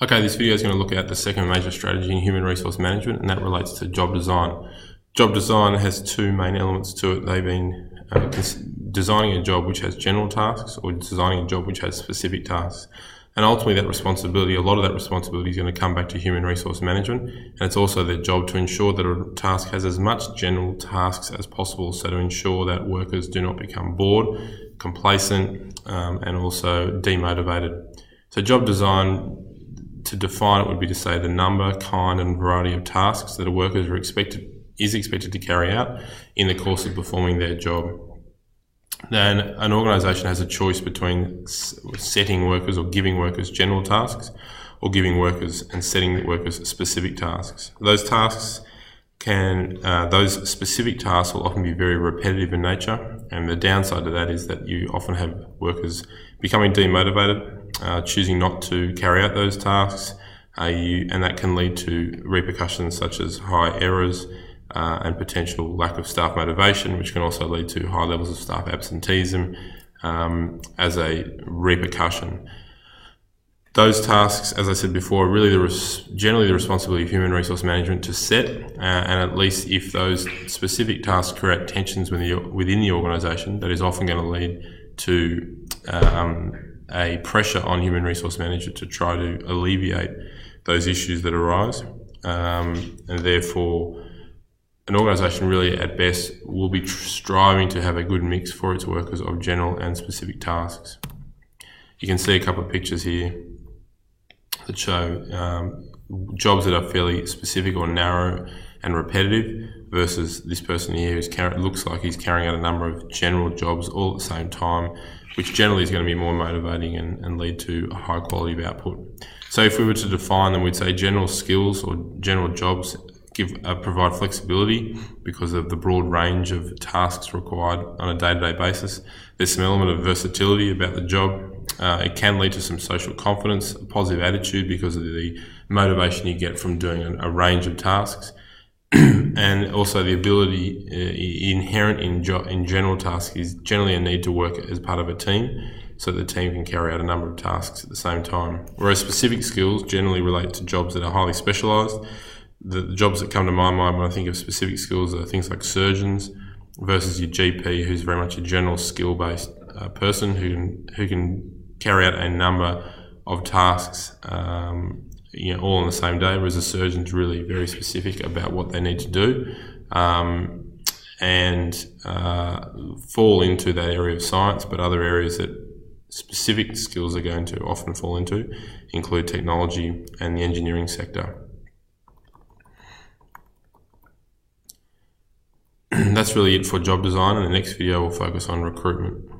Okay, this video is going to look at the second major strategy in human resource management, and that relates to job design. Job design has two main elements to it. They've been designing a job which has general tasks or designing a job which has specific tasks. And ultimately that responsibility, a lot of that responsibility is going to come back to human resource management, and it's also their job to ensure that a task has as much general tasks as possible, so to ensure that workers do not become bored, complacent, and also demotivated. So job design, to define it, would be to say the number, kind and variety of tasks that a worker is expected to carry out in the course of performing their job. Then an organisation has a choice between setting workers or giving workers general tasks, or giving workers and setting workers specific tasks. Those specific tasks will often be very repetitive in nature, and the downside to that is that you often have workers becoming demotivated, choosing not to carry out those tasks, and that can lead to repercussions such as high errors and potential lack of staff motivation, which can also lead to high levels of staff absenteeism as a repercussion. Those tasks, as I said before, are really generally the responsibility of human resource management to set, and at least if those specific tasks create tensions within the organisation, that is often going to lead to a pressure on human resource management to try to alleviate those issues that arise, and therefore an organisation really at best will be striving to have a good mix for its workers of general and specific tasks. You can see a couple of pictures here that show jobs that are fairly specific or narrow and repetitive versus this person here who looks like he's carrying out a number of general jobs all at the same time, which generally is going to be more motivating and lead to a high quality of output. So if we were to define them, we'd say general skills or general jobs provide flexibility because of the broad range of tasks required on a day-to-day basis. There's some element of versatility about the job. It can lead to some social confidence, a positive attitude because of the motivation you get from doing a range of tasks. And also the ability inherent in general tasks is generally a need to work as part of a team, so the team can carry out a number of tasks at the same time. Whereas specific skills generally relate to jobs that are highly specialised. The jobs that come to my mind when I think of specific skills are things like surgeons versus your GP, who's very much a general skill-based person who can carry out a number of tasks all on the same day, whereas a surgeon's really very specific about what they need to do and fall into that area of science, but other areas that specific skills are going to often fall into include technology and the engineering sector. That's really it for job design, and the next video will focus on recruitment.